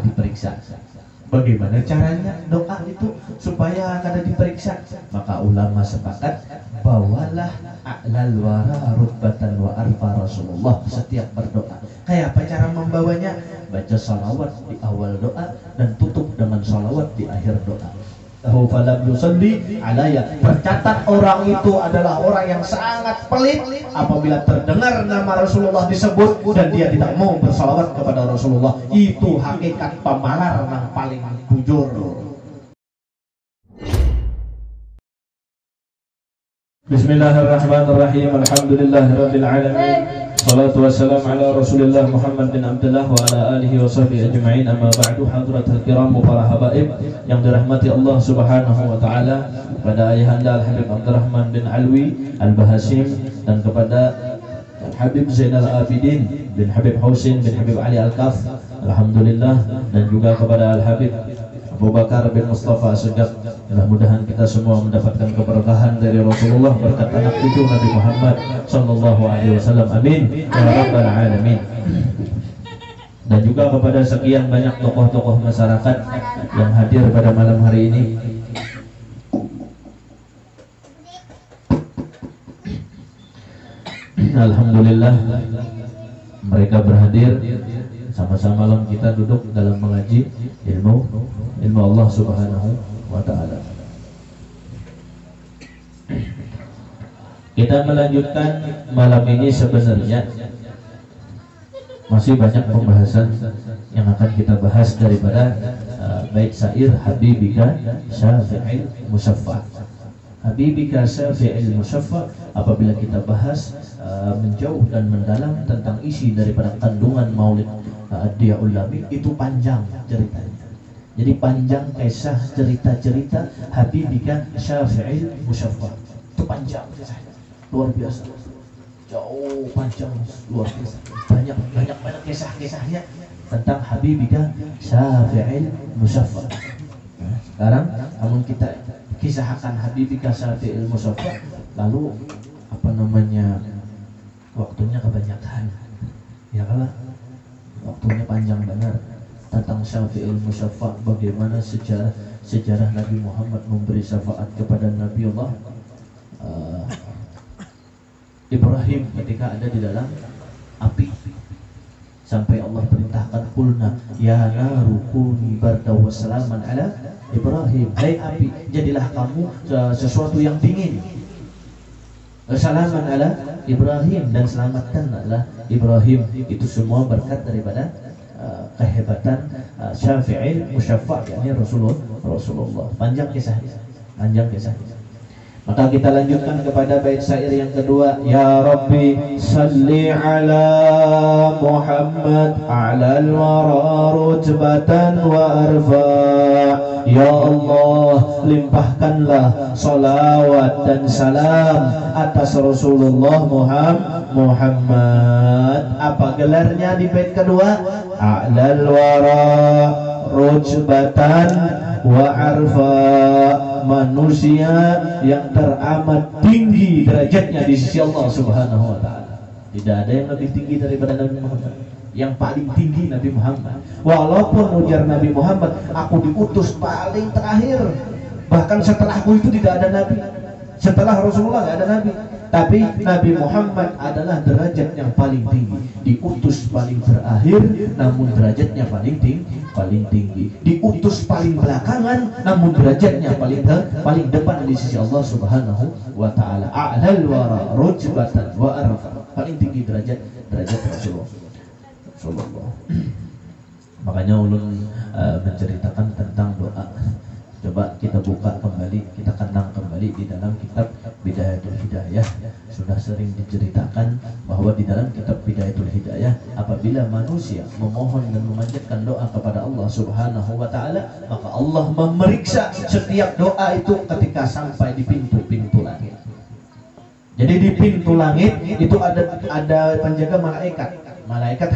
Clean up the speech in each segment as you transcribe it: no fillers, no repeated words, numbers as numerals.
kada diperiksa. Bagaimana caranya doa itu supaya kada diperiksa? Maka ulama sepakat, bawalah a'lal wara rutbatan wa arfa Rasulullah setiap berdoa. Kayak apa cara membawanya? Baca salawat di awal doa dan tutup dengan salawat di akhir doa. Falam yusalli alaya. Tercatat orang itu adalah orang yang sangat pelit apabila terdengar nama Rasulullah disebut dan dia tidak mau bersalawat kepada Rasulullah. Itu hakikat pemalar yang paling bujur. Bismillahirrahmanirrahim. Alhamdulillahirabbil alamin. Salatu wassalamu ala Rasulillah Muhammad bin Abdullah wa ala alihi wa sahbihi ajma'in. Amma ba'du, hadratul kiram para habaib yang dirahmati Allah Subhanahu wa taala, kepada ayahanda Al-Habib Abdurrahman bin Alwi Al-Bahasim dan kepada Al-Habib Zainal Abidin bin Habib Husin bin Habib Ali Al-Kaf, alhamdulillah, dan juga kepada Al-Habib Abu Bakar bin Mustafa As-Sujab. Mudah-mudahan kita semua mendapatkan keberkahan dari Rasulullah berkat anak cucu Nabi Muhammad sallallahu alaihi wasallam. Amin ya rabbal alamin. Dan juga kepada sekian banyak tokoh-tokoh masyarakat yang hadir pada malam hari ini. Alhamdulillah mereka berhadir sama-sama dalam kita duduk dalam mengaji ilmu Allah Subhanahu wa ta'ala. Kita melanjutkan malam ini. Sebenarnya masih banyak pembahasan yang akan kita bahas daripada bait syair Habibika Syafi'il Musyaffa. Habibika Syafi'il Musyaffa, apabila kita bahas menjauh dan mendalam tentang isi daripada kandungan maulid Diyaul Lami, itu panjang ceritanya. Jadi panjang kisah cerita-cerita Habibika Syafi'il Musyaffa. Itu panjang kisahnya, luar biasa, jauh panjang, luar biasa, banyak kisah-kisahnya tentang Habibika Syafi'il Musyaffa. Sekarang namun kita kisahkan Habibika Syafi'il Musyaffa, lalu waktunya kebanyakan, ya kan? Waktunya panjang benar tentang Syafi'il Musyaffa, bagaimana sejarah Nabi Muhammad memberi syafaat kepada Nabi Allah Ibrahim ketika ada di dalam api, sampai Allah perintahkan, qulna ya naru kuni barda wa salaman ala Ibrahim. Hai api, jadilah kamu sesuatu yang dingin, salaman ala Ibrahim, dan selamatkanlah Ibrahim. Itu semua berkat daripada kehebatan Syafi'il Musyaffa, yakni Rasulullah. Panjang kisahnya. Maka kita lanjutkan kepada bait syair yang kedua. Ya Rabbi salli ala Muhammad ala al-wara rutbatan wa arfa. Ya Allah, limpahkanlah salawat dan salam atas Rasulullah Muhammad. Apa gelarnya di bait kedua? A'lal wara rutbatan wa arfa, manusia yang teramat tinggi derajatnya di sisi Allah Subhanahu wa ta'ala. Tidak ada yang lebih tinggi daripada Nabi Muhammad. Yang paling tinggi Nabi Muhammad. Walaupun ujar Nabi Muhammad, aku diutus paling terakhir, bahkan setelahku itu tidak ada Nabi, setelah Rasulullah tidak ada Nabi. Tapi Nabi Muhammad adalah derajat yang paling tinggi, diutus paling terakhir namun derajatnya paling tinggi, diutus paling belakangan namun derajatnya paling depan di sisi Allah Subhanahu wa ta'ala. A'lal wara rutbatan wa arfa, paling tinggi derajat Rasulullah. Makanya ulun menceritakan tentang doa. Coba kita buka kembali, kita kenang kembali di dalam kitab Bidayatul Hidayah. Sudah sering diceritakan bahwa di dalam kitab Bidayatul Hidayah, apabila manusia memohon dan memanjatkan doa kepada Allah Subhanahu wa ta'ala, maka Allah memeriksa setiap doa itu ketika sampai di pintu-pintu langit. Jadi di pintu langit itu ada penjaga malaikat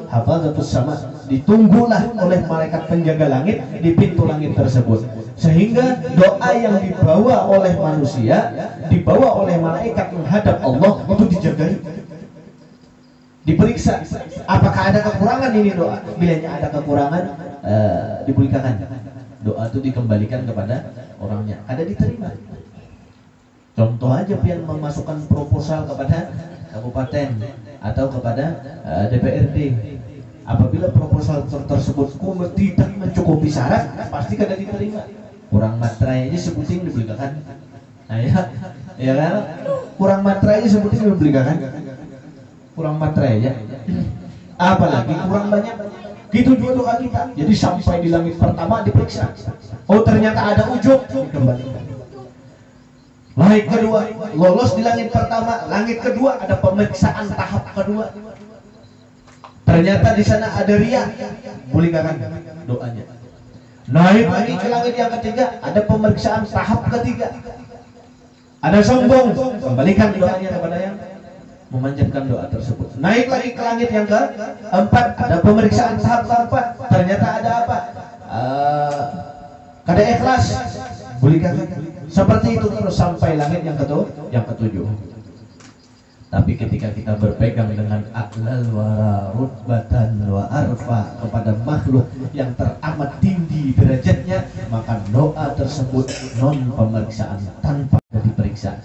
hafazatus sama, ditunggulah oleh malaikat penjaga langit di pintu langit tersebut, sehingga doa yang dibawa oleh manusia, dibawa oleh malaikat menghadap Allah, itu dijagai. diperiksa apakah ada kekurangan ini doa. Bilanya ada kekurangan, diberikan. Doa itu dikembalikan kepada orangnya, ada diterima. Contoh aja pian memasukkan proposal kepada kabupaten atau kepada DPRD. Apabila proposal tersebut tidak mencukupi syarat, pasti kada diterima. Kurang materai aja sebuting dibelikan. Nah ya kan? Kurang materai aja sebuting dibelikan. Kurang materai aja. Apalagi kurang banyak. Gitu juga doa kita. Jadi sampai di langit pertama diperiksa. Oh ternyata ada ujub, dikembalikan. Langit kedua, lolos di langit pertama. Langit kedua ada pemeriksaan tahap kedua. Ternyata di sana ada riya, bolehkan doanya. Naik lagi ke langit yang ketiga, ada pemeriksaan tahap ketiga. Ada sombong, kembalikan doanya kepada yang memanjatkan doa tersebut. Naik lagi ke langit yang keempat, ada pemeriksaan tahap keempat. Ternyata ada apa? Kada ikhlas, bolehkan. Seperti itu terus sampai langit yang ketujuh. Tapi ketika kita berpegang dengan a'lal wara rutbatan wa arfa kepada makhluk yang teramat tinggi derajatnya, maka doa tersebut non pemeriksaan, tanpa diperiksa.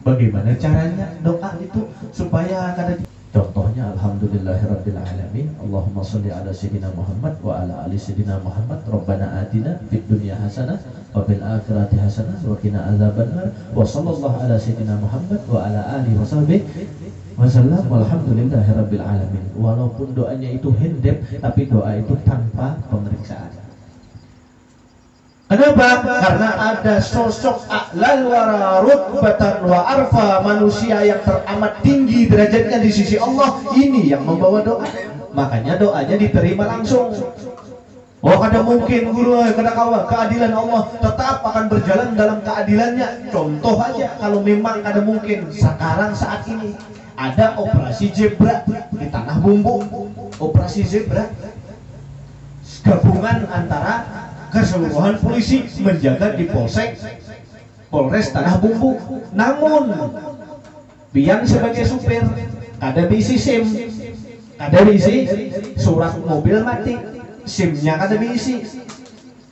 Bagaimana caranya doa itu supaya kada? Contohnya alhamdulillahirabbil alamin, Allahumma sholli ala sayyidina Muhammad wa ala ali sayyidina Muhammad, Rabbana atina fid dunya hasanah wa fil akhirati hasanah wa qina adzabannar, wa sallallahu ala sayyidina Muhammad wa ala alihi washabbihi wasallam, walhamdulillahirabbil alamin. Walaupun doanya itu hendep, tapi doa itu tanpa pemeriksaan. Kenapa? Karena ada sosok a'lal wara rutbatan wa arfa, manusia yang teramat tinggi derajatnya di sisi Allah, ini yang membawa doa. Makanya doanya diterima langsung. Oh kada mungkin guru, kada kawa, keadilan Allah tetap akan berjalan dalam keadilannya. Contoh aja, kalau memang kada mungkin sekarang saat ini ada operasi zebra di Tanah Bumbu. Operasi zebra gabungan antara keseluruhan polisi menjaga di Polres Tanah Bumbu. Namun pian sebagai supir kada diisi SIM, kada diisi surat mobil mati, SIM-nya kada diisi,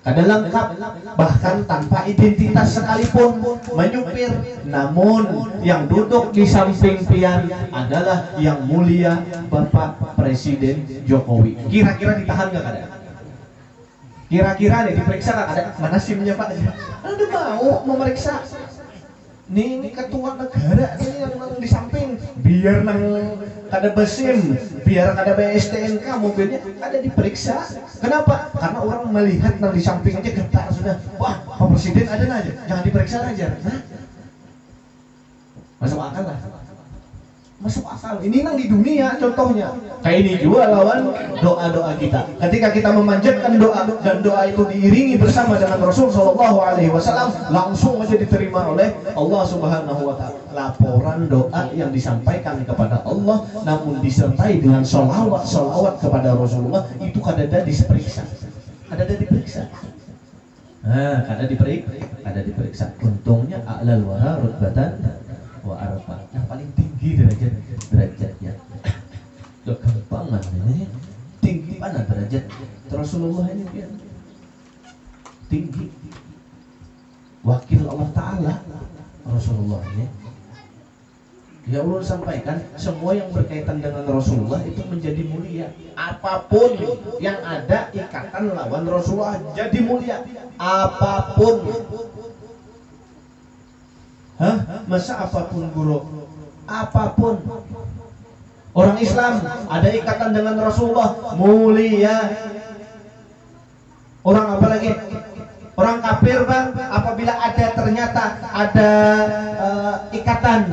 kada lengkap, bahkan tanpa identitas sekalipun menyupir. Namun yang duduk di samping pian adalah yang mulia Bapak Presiden Jokowi. Kira-kira ditahan nggak kada? Kira-kira nih diperiksa nggak ada? Mana SIM-nya Pak? Ada mau memeriksa? Ini ketua negara ini yang di samping, biar nang kada besim, biar kada BSTNK mobilnya ada diperiksa. Kenapa? Karena orang melihat nang di samping aja getar sudah. Wah, Pak Presiden ada aja, jangan diperiksa aja. Nah, masuk akal lah. Masuk akal. Ini nang di dunia contohnya. Kayak ini juga lawan doa-doa kita. Ketika kita memanjatkan doa dan doa itu diiringi bersama dengan Rasul Shallallahu Alaihi Wasallam, langsung aja diterima oleh Allah Subhanahu Wa Taala. Laporan doa yang disampaikan kepada Allah, namun disertai dengan sholawat kepada Rasulullah, itu kadada diperiksa. Kadada diperiksa. Nah, kada diperiksa. Untungnya a'lal wara rutbatan wa arfa, yang paling tinggi derajatnya. Kegampangan ini tinggi mana derajat Rasulullah ini ya? Tinggi. Wakil Allah Ta'ala Rasulullah ini. Ya Allah sampaikan semua yang berkaitan dengan Rasulullah itu menjadi mulia. Apapun yang ada ikatan lawan Rasulullah jadi mulia. Apapun. Masa apapun guru? Apapun. Orang Islam ada ikatan dengan Rasulullah mulia. Orang apa lagi? Orang kafir bang, apabila ternyata ada ikatan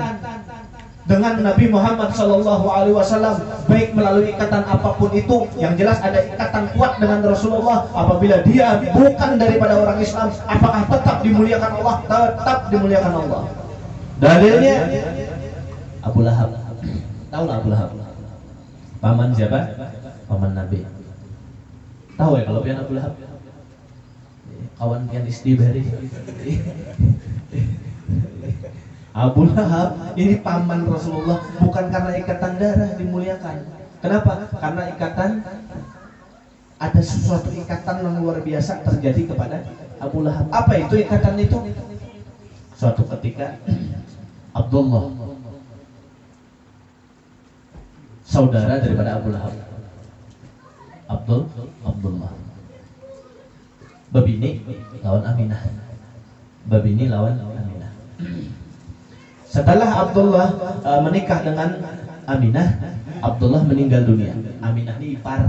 dengan Nabi Muhammad Sallallahu Alaihi Wasallam, baik melalui ikatan apapun itu, yang jelas ada ikatan kuat dengan Rasulullah. Apabila dia bukan daripada orang Islam, apakah tetap dimuliakan Allah? Tetap dimuliakan Allah. Dalilnya Abu Lahab. Tahu lah Abu Lahab? Paman siapa? Paman Nabi. Tahu ya kalau pian Abu Lahab? Kawan pian istibari. Abu Lahab ini paman Rasulullah, bukan karena ikatan darah dimuliakan. Kenapa? Karena ikatan, ada sesuatu ikatan yang luar biasa terjadi kepada Abu Lahab. Apa itu ikatan itu? Suatu ketika Abdullah, saudara daripada Abu Lahab, Abdullah, Babini lawan Aminah, Babini lawan Aminah. Setelah Abdullah menikah dengan Aminah, Abdullah meninggal dunia. Aminah ini ipar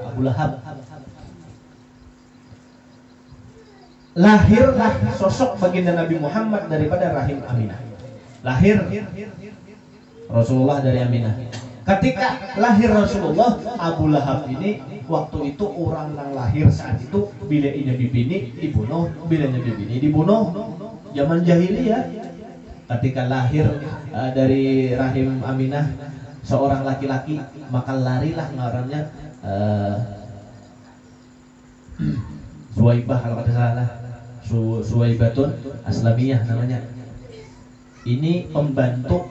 Abu Lahab. Lahirlah sosok baginda Nabi Muhammad daripada rahim Aminah. Lahir Rasulullah dari Aminah. Ketika lahir Rasulullah, Abu Lahab ini waktu itu orang yang lahir saat itu bilanya bibini dibunuh, bilanya bibini dibunuh. Zaman jahiliyah. Ketika lahir dari rahim Aminah seorang laki-laki, maka larilah ngarannya Suwaibah kalau kata salah, Suwaibatun Aslamiyah namanya. Ini pembantu.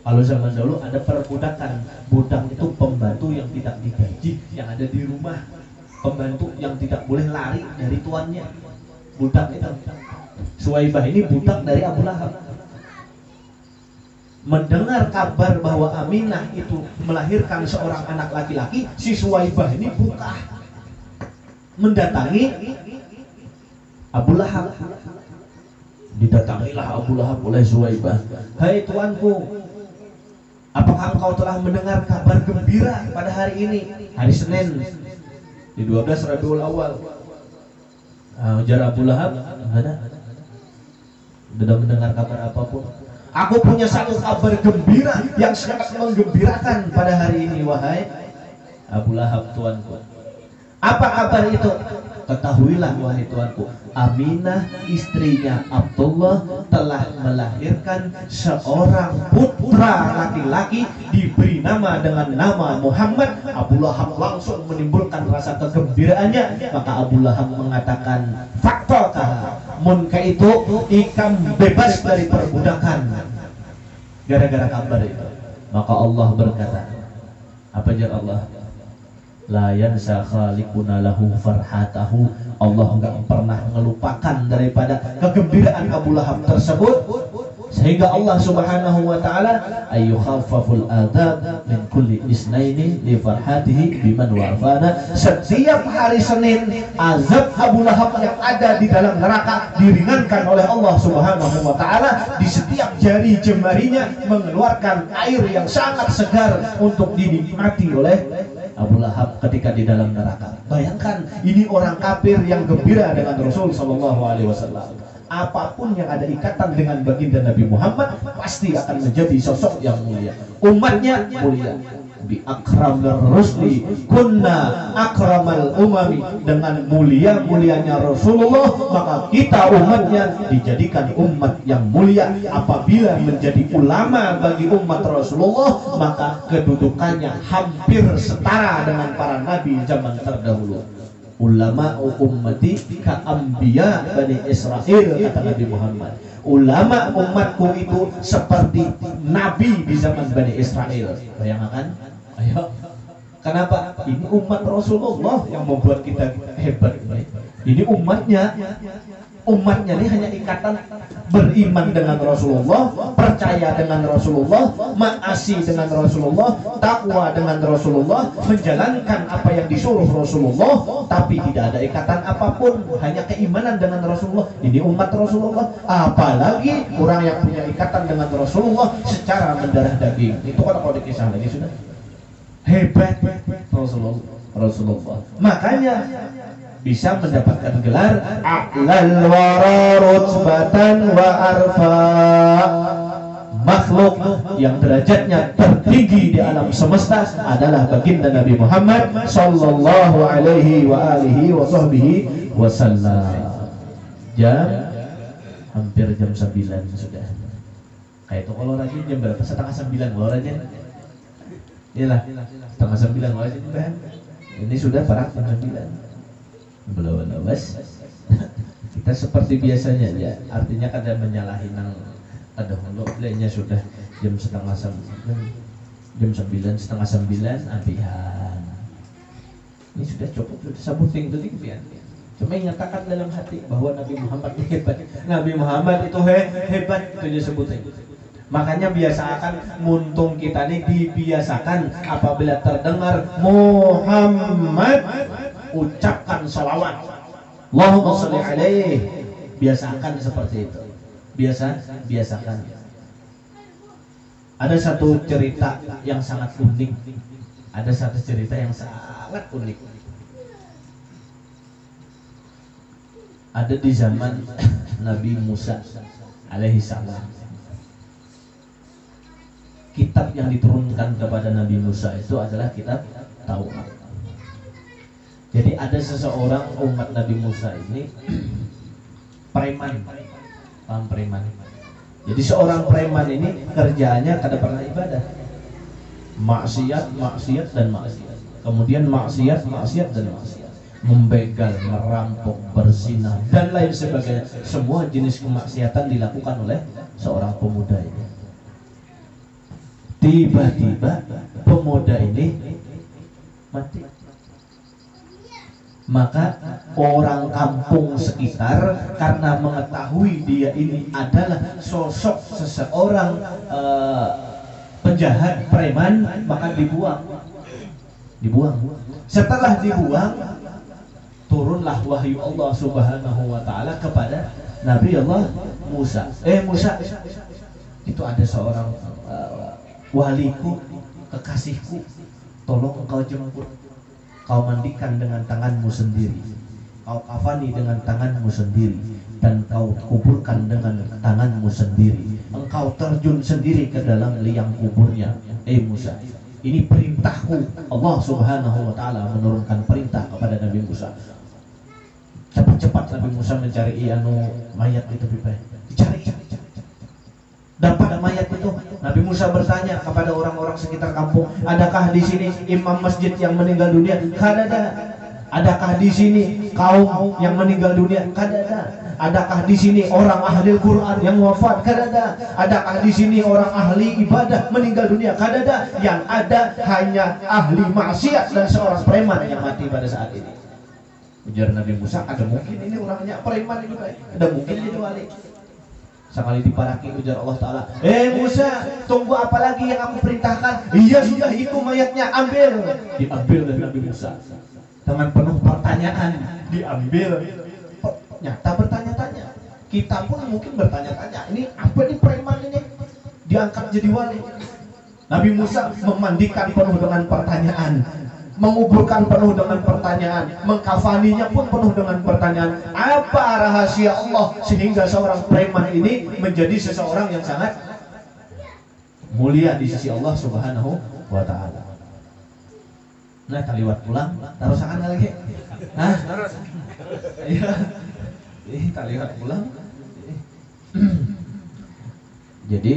Kalau zaman dulu ada perbudakan, budak itu pembantu yang tidak digaji, yang ada di rumah, pembantu yang tidak boleh lari dari tuannya. Budak itu. Suwaibah ini budak dari Abu Lahab. Mendengar kabar bahwa Aminah itu melahirkan seorang anak laki-laki, si Suwaibah ini buka mendatangi Abu Lahab. Didatangilah Abu Lahab oleh Suwaibah. Hai tuanku, apakah engkau telah mendengar kabar gembira pada hari ini, hari Senin di 12 Rabiul Awal? Ujar Abu Lahab, ada. Tidak mendengar kabar apapun. Aku punya satu kabar gembira yang sangat menggembirakan pada hari ini, wahai Abu Lahab tuanku. Apa kabar itu? Ketahuilah wahai tuanku, Aminah istrinya Abdullah telah melahirkan seorang putra laki-laki diberi nama dengan nama Muhammad. Abu Lahab langsung menimbulkan rasa kegembiraannya. Maka Abu Lahab mengatakan, fakta munka itu ikam bebas dari perbudakan gara-gara kabar itu. Maka Allah berkata, apa jar Allah? La yansa khaliquna lahu farhatahu. Allah enggak pernah melupakan daripada kegembiraan Abu Lahab tersebut, sehingga Allah Subhanahu wa taala ayyukhaffaful adab min kulli isnaini li farhatihi biman wafana. Setiap hari Senin azab Abu Lahab yang ada di dalam neraka diringankan oleh Allah Subhanahu wa taala. Di setiap jari jemarinya mengeluarkan air yang sangat segar untuk dinikmati oleh Abu Lahab ketika di dalam neraka. Bayangkan, ini orang kafir yang gembira dengan Rasul Sallallahu Alaihi Wasallam. Apapun yang ada ikatan dengan baginda Nabi Muhammad pasti akan menjadi sosok yang mulia. Umatnya mulia. Bi akramir rusli kunna akramal umami. Dengan mulianya Rasulullah, maka kita umatnya dijadikan umat yang mulia. Apabila menjadi ulama bagi umat Rasulullah, maka kedudukannya hampir setara dengan para nabi zaman terdahulu. Ulama ummati ka anbiya Bani Israel, kata Nabi Muhammad. Ulama umatku itu seperti nabi di zaman Bani Israel. Bayangkan, ayo. Kenapa? Ini umat Rasulullah yang membuat kita hebat. Ini umatnya ini hanya ikatan beriman dengan Rasulullah, percaya dengan Rasulullah, ma'asi dengan Rasulullah, takwa dengan Rasulullah, menjalankan apa yang disuruh Rasulullah, tapi tidak ada ikatan apapun, hanya keimanan dengan Rasulullah. Ini umat Rasulullah. Apalagi orang yang punya ikatan dengan Rasulullah secara mendarah daging. Itu kan kalau dikisah lagi sudah hebat Rasulullah. Makanya bisa mendapatkan gelar a'lal wara rutbatan wa arfa. Makhluk yang derajatnya tertinggi di alam semesta adalah baginda Nabi Muhammad sallallahu alaihi wa alihi wa sahbihi wasallam. Hampir jam 9 sudah. Kayak itu kalau rajin jam berapa? Setengah 9 kalau rajin. Iyalah, setengah 9 kalau rajin. Ini sudah parak jam 9. Belum awas. Kita seperti biasanya ya, artinya kadang menyalahi nang Ada dulu lainnya sudah jam 8:30, jam 9, 8:30 abihan. Ini sudah cukup, sudah sabuting tadi kemudian. Cuma nyatakan dalam hati bahwa Nabi Muhammad itu hebat. Nabi Muhammad itu hebat, itu disebutnya. Makanya biasakan muntung kita ini dibiasakan apabila terdengar Muhammad ucapkan salawat. Allahumma sholli alaihi. Biasakan seperti itu. Biasakan. Ada satu cerita yang sangat unik. Ada di zaman Nabi Musa alaihi salam. Kitab yang diturunkan kepada Nabi Musa itu adalah kitab Taurat. Jadi ada seseorang umat Nabi Musa ini preman. Paham preman? Jadi seorang preman ini kerjaannya kada pernah ibadah. Maksiat dan maksiat. Kemudian maksiat dan maksiat. Membegal, merampok, berzina dan lain sebagainya. Semua jenis kemaksiatan dilakukan oleh seorang pemuda ini. Tiba-tiba pemuda ini mati. Maka orang kampung sekitar karena mengetahui dia ini adalah sosok seseorang penjahat, preman, maka dibuang. Setelah dibuang, turunlah wahyu Allah Subhanahu wa taala kepada Nabi Allah Musa. Musa, itu ada seorang waliku, kekasihku, tolong engkau jemput, kau mandikan dengan tanganmu sendiri, kau kafani dengan tanganmu sendiri, dan kau kuburkan dengan tanganmu sendiri, engkau terjun sendiri ke dalam liang kuburnya. Musa, ini perintahku. Allah Subhanahu wa taala menurunkan perintah kepada Nabi Musa. Cepat-cepat Nabi Musa mencari mayat itu, dicari. Dapat mayat itu, Nabi Musa bertanya kepada orang-orang sekitar kampung, adakah di sini imam masjid yang meninggal dunia? Kada. Adakah di sini kaum yang meninggal dunia? Kada. Adakah di sini orang ahli Quran yang wafat? Kada. Adakah di sini orang ahli ibadah meninggal dunia? Kada. Yang ada hanya ahli maksiat dan seorang preman yang mati pada saat ini. Ujar Nabi Musa, ada mungkin ini orangnya preman itu, ada mungkin jadi wali. Sekali diparaki ujar Allah Ta'ala, Musa, tunggu apa lagi yang aku perintahkan? Iya sudah, itu mayatnya, ambil. Diambil dari Nabi Musa dengan penuh pertanyaan, diambil. Nyata bertanya-tanya. Kita pun mungkin bertanya-tanya, ini apa nih preman ini diangkat jadi wali? Nabi Musa memandikan penuh dengan pertanyaan, menguburkan penuh dengan pertanyaan, mengkafaninya pun penuh dengan pertanyaan. Apa rahasia Allah sehingga seorang preman ini menjadi seseorang yang sangat mulia di sisi Allah Subhanahu wa taala? Nah, kaliwat pulang, tarusakan lagi. Iya. Kaliwat pulang. Jadi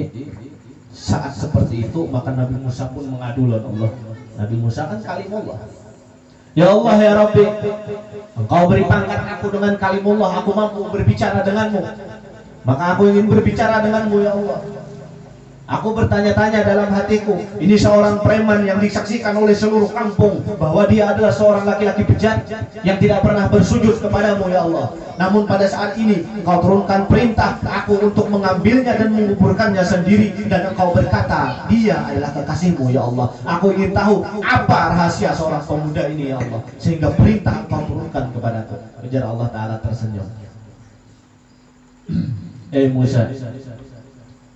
saat seperti itu maka Nabi Musa pun mengadu lawan Allah. Nabi Musa kan kalimullah. Ya Allah ya Rabbi, Engkau beri pangkat aku dengan kalimullah, aku mampu berbicara denganmu. Maka aku ingin berbicara denganmu ya Allah. Aku bertanya-tanya dalam hatiku, ini seorang preman yang disaksikan oleh seluruh kampung bahwa dia adalah seorang laki-laki bejat yang tidak pernah bersujud kepadamu ya Allah. Namun pada saat ini Engkau turunkan perintah aku untuk mengambilnya dan menguburkannya sendiri, dan Engkau berkata dia adalah kekasihmu ya Allah. Aku ingin tahu apa rahasia seorang pemuda ini ya Allah, sehingga perintah Engkau turunkan kepadaku. Ujar Allah Ta'ala tersenyum. Musa,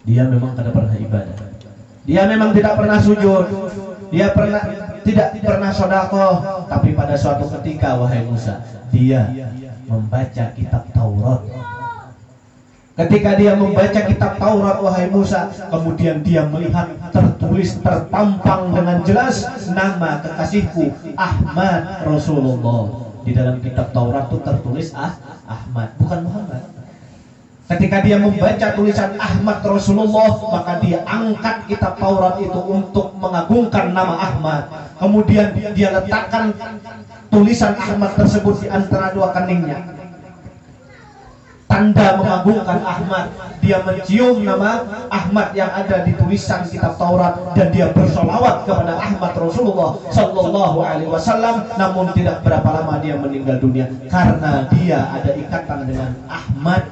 dia memang tidak pernah ibadah, dia memang tidak pernah sujud, dia tidak pernah sedekah, tapi pada suatu ketika wahai Musa, dia membaca kitab Taurat. Ketika dia membaca kitab Taurat wahai Musa, kemudian dia melihat tertulis, terpampang dengan jelas nama kekasihku Ahmad Rasulullah. Di dalam kitab Taurat itu tertulis Ahmad, bukan Muhammad. Ketika dia membaca tulisan Ahmad Rasulullah, maka dia angkat kitab Taurat itu untuk mengagungkan nama Ahmad. Kemudian dia letakkan tulisan Ahmad tersebut di antara dua keningnya. tanda mengagungkan Ahmad. Dia mencium nama Ahmad yang ada di tulisan kitab Taurat dan dia bersolawat kepada Ahmad Rasulullah Sallallahu Alaihi Wasallam. Namun tidak berapa lama dia meninggal dunia karena dia ada ikatan dengan Ahmad,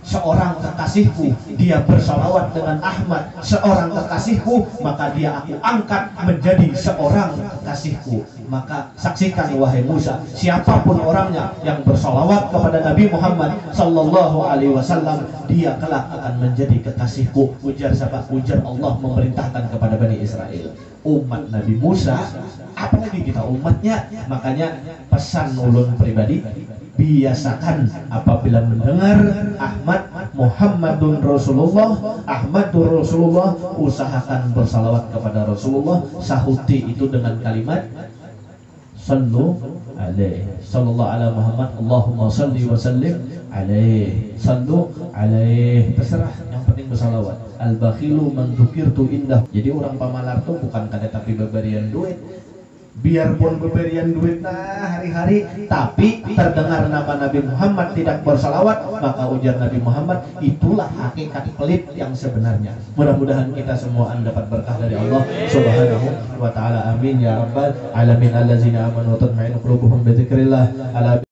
seorang kekasihku. Dia bersolawat dengan Ahmad, seorang kekasihku, maka dia aku angkat menjadi seorang kekasihku. Maka saksikan wahai Musa, siapapun orangnya yang bersolawat kepada Nabi Muhammad Sallallahu Alaihi Wasallam, dia kelak akan menjadi kekasihku. Ujar siapa? Ujar Allah memerintahkan kepada Bani Israel. Umat Nabi Musa, apalagi kita umatnya. Makanya pesan ulun pribadi, biasakan apabila mendengar Ahmad Muhammadun Rasulullah, Ahmadur Rasulullah, usahakan bersalawat kepada Rasulullah. Sahuti itu dengan kalimat sallu alaihi, sallallahu ala Muhammad, Allahumma salli wa sallim alaihi, sallu alaihi. Terserah, yang penting bersalawat. Al-bakhilu man dzukirtu indah. Jadi orang pamalar tuh bukan kada tapi beberian duit. Biarpun beberian duit hari-hari, tapi terdengar nama Nabi Muhammad tidak bersalawat, maka ujar Nabi Muhammad, itulah hakikat pelit yang sebenarnya. Mudah-mudahan kita semua dapat berkah dari Allah Subhanahu wa taala. Amin ya rabbal alamin. Allazina amanu wa tatma'innu qulubuhum bi dzikrillah.